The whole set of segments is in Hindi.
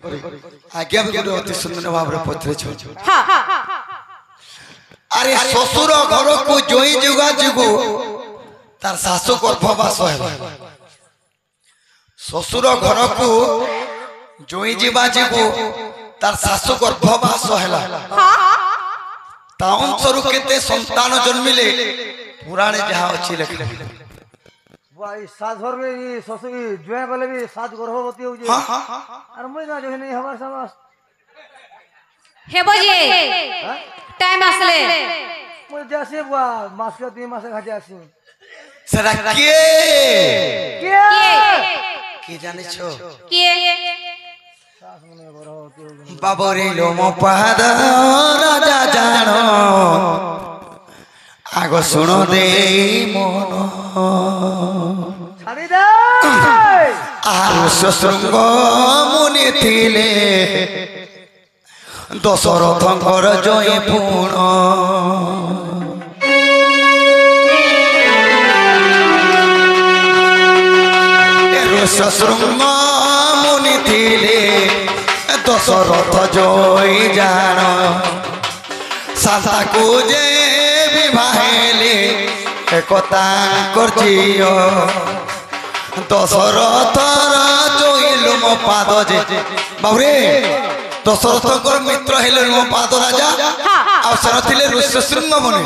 आज्ञा भी गोटे अति सुंदर भाव पत्र अरे शशुर घर को जोई जुगा जुगु तार सासु गर्भवास शशुर घर को जोई जीवा जुगु तार सासु गर्भवास है केते संतान जन्मिले पुराणे जहाँ अच्छी लिखले भाई सात घर में ये ससुर जुए वाले भी सात गर्भवती हो जाए और मैं ना जो है नहीं हमारे समाज हे बजे टाइम आसले मैं जैसे बुआ मास के 3 मास खा जासी सरा के जाने छो के बाबरे लोमो पाद राजा जानो आगो सुनो दे मन छाड़ी दे आरु ससुरंग मुनि थिले दशरथंकर जय पुण ससुरंग मुनि थिले दशरथ जय जान साता को जे विवाहेले एकता करजियो दशरथर जोइलु मो पाद जे बाबरे दशरथकर मित्र हेले मो पाद राजा आ सर थिले ऋष्यशृंग मुनि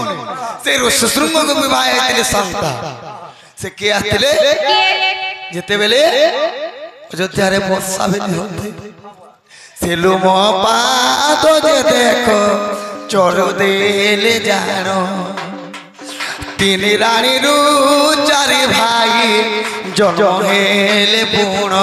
से ऋष्यशृंग को विवाह हेले शांता से के आथिले जेते बेले अयोध्या रे वर्षा बेले होते सेलु मो पाद जे देखो चोर देले जानो तीन रानी रु चारि भाई जन हेले पुण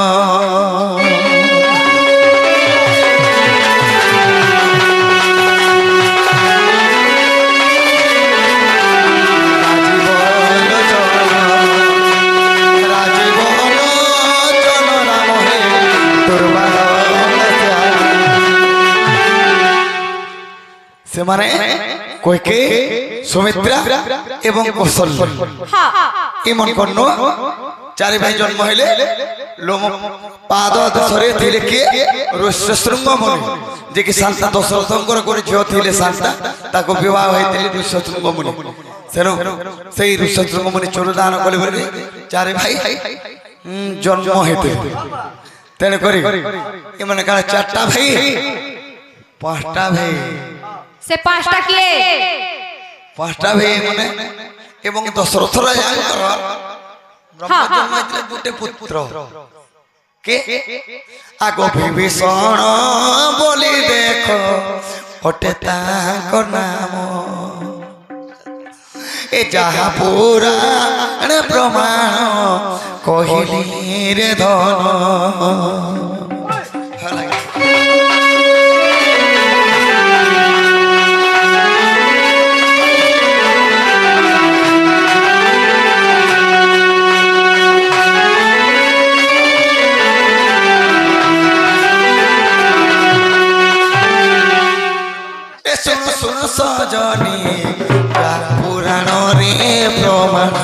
से माने कोई के सुमित्रा एवं कौशल्य इमन कन्नो चारि भाई जन्म हेले लोम पाद दशरे थिले के ऋष्यशृंग मुनि जे कि शांता दशरथंकर गोरे झियो थिले शांता ताको विवाह होइतिले ऋष्यशृंग मुनि सेनो सेई ऋष्यशृंग मुनि चोरदान कले बरे चारि भाई जन्म हेते तेने करी ए माने का चारटा भाई पांचटा भाई से पांचटा किए पांचटा भाई माने एवं दशरथ राजांकर ब्रह्म जन्म दुटे पुत्र के आगो विभीषण बोली देखो हटे ताकर नाम ए जहा पुराण प्रमाण कहिली रे धन सजनी पुराण रे प्रमाण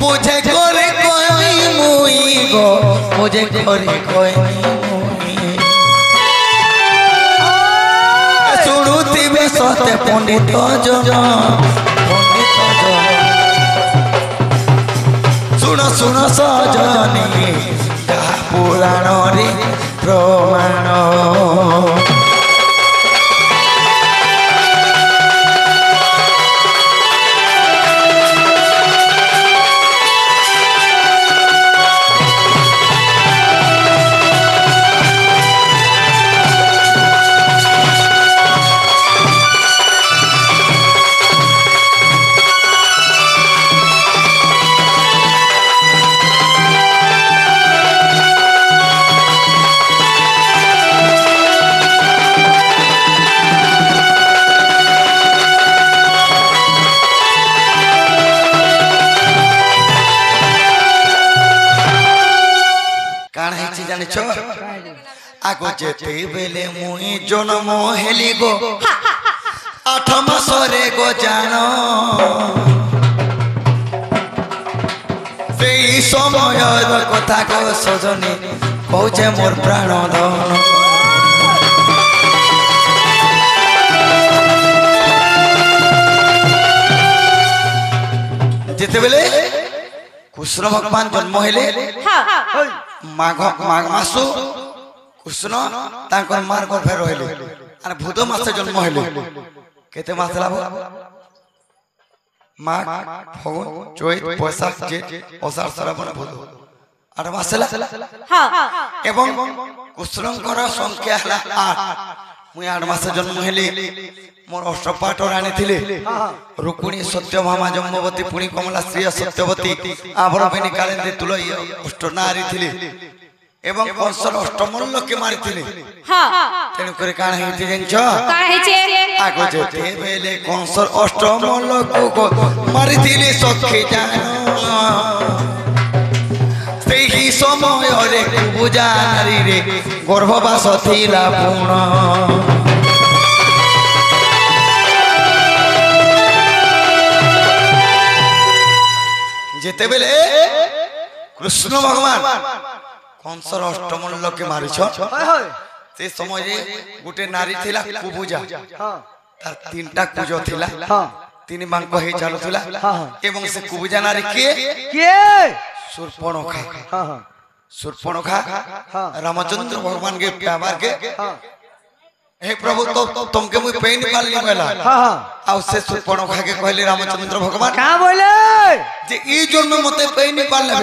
बुझे करे कोई मुई गो बुझे करे कोई मुई सुनुतिबे सते पंडित जन सुन सुन सजनी पुराण रे प्रमाण आगो जेते बेले मुई जन्म हेली गो 8 मासरे गो जानो से সেই সময়ের কথা কো সজনী কହୁছে মোর প্রাণ ধন যেতেবেলে কৃষ্ণ ভগবান জন্ম হইলে মাঘ মাসু কৃষ্ণ তাঙ্কর মার গর্ভে রহিলে আর ভূত মাসে জন্ম হইলে কেতে মাস লাভ মাঘ ফাগুন চৈত বৈশাখ জেঠ অষাঢ় শ্রাবণ ভাদ 8 মাস ହେଲା এবং কৃষ্ণଙ୍କର ସଂଖ୍ୟା ହେଲା 8 ମୁଇଁ 8 ମାସ ଜନ୍ମ ହେଲି ମୋର ଅଷ୍ଟପାଠ ରାଣିଥିଲେ ରୁକୁଣୀ ସତ୍ୟଭାମା ଜମ୍ମବତୀ ପୁଣି କମଲା ଶ୍ରୀ ସତ୍ୟବତୀ ଆବରବେନି କାଳିନ୍ଦୀ ତୁଳଇ ଅଷ୍ଟ ନାରୀ ଥିଲେ ଏବଂ କଂସର ଅଷ୍ଟମଲ୍ଲକେ ମାରିଥିଲେ ତେଣୁ କରି କାଣ ହେଇଛି ଜାଣିଛ ଆଗ ଯେତେବେଳେ କଂସର ଅଷ୍ଟମଲ୍ଲକୁ ମାରିଥିଲେ ସଖୀ ଜାନ ସେହି ସମୟରେ କୁବୁଜା ନାରୀରେ ଗର୍ଭବାସ ଥିଲା ପୁଣ যেতেবেলে কৃষ্ণ ভগবান কংসর অষ্টমল্লকে মারিছ সে সময়ে গোটে নারী ଥିଲା কুবুজা তার 3টা কুজ ଥିଲା 3 বাঙ্ক হয়ে চালুଥିଲା এবং সে কুবুজা নারী কে शूर्पणखा शूर्पणखा रामचंद्र भगवान के प्यार के हे प्रभु तो तुमके मुई पेन पालनी होला आ से शूर्पणखा के कहले रामचंद्र भगवान का बोले जे ई जन्म मते पेन पालले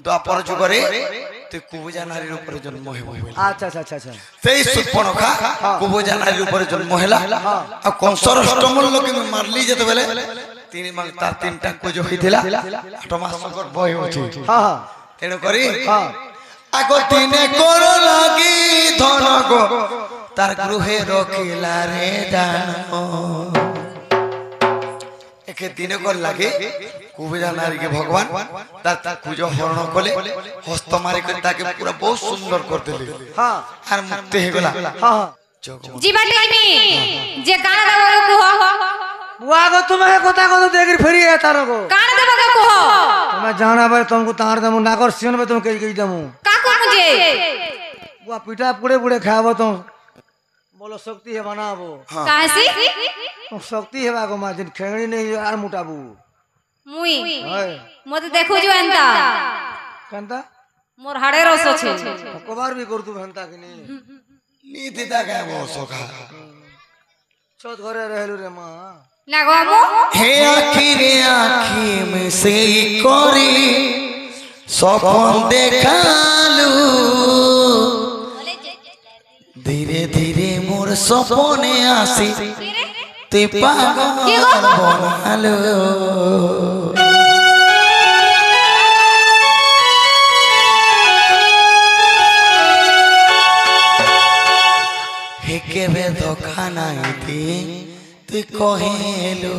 द्वापर जुग रे ते कुबुजा नारी ऊपर जन्म हेबो अच्छा अच्छा अच्छा अच्छा सेई शूर्पणखा कुबुजा नारी ऊपर जन्म हैला आ कंसर अष्टमल्ल के मारली जते बेले तीन मांगता 3टा कुज होइथिला 8 मास गर्भ होछि तेणु करी आगो दिने कर लागी धन गो तार गृहे रखिला रे दान एके दिन कर लागे कुबेजा नारी के भगवान तार कुज हरण कले हस्त मारी कर ताके पूरा बहुत सुंदर कर देले आर मुक्ति हे गला जीवा टाइमी जे गाना देबो कुहो वागो तुम्हें कोता को देखिर फेरी है तारो को गाना देबो के कुहो मैं जाना बे तुमको तार दमु नाकर सियन में तुम कई दमु का को मुझे वो पिटा पुड़े पुड़े खाबो तुम बोलो शक्ति है बनाबो कासी शक्ति है बागो माजिन खेगड़ी नहीं यार मुटाबू मुई मते देखो जो एंता कंता मोर हाड़े रसो छे कबार भी कर तू भंता कि नहीं नीति दा का वो सोखा छत घरे रहलु रे मां लागो हे आखी रे आखी में से करी सपन देखालू धीरे धीरे मोर सपने आसी ते पागल बनालू हे केबे धोखा नाही दी तू कहेलू